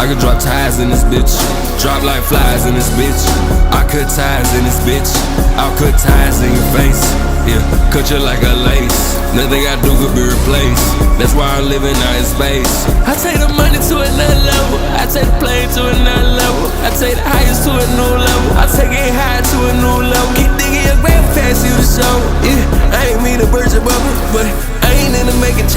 I could drop ties in this bitch. Drop like flies in this bitch. I cut ties in this bitch. I'll cut ties in your face. Yeah, cut you like a lace. Nothing I do could be replaced. That's why I'm living out in space. I take the money to another level. I take the plane to another level. I take the highest to a new level. I take it high to a new level. Keep digging your grave past you to show. Yeah, I ain't mean to burst your bubble, but I ain't into making change.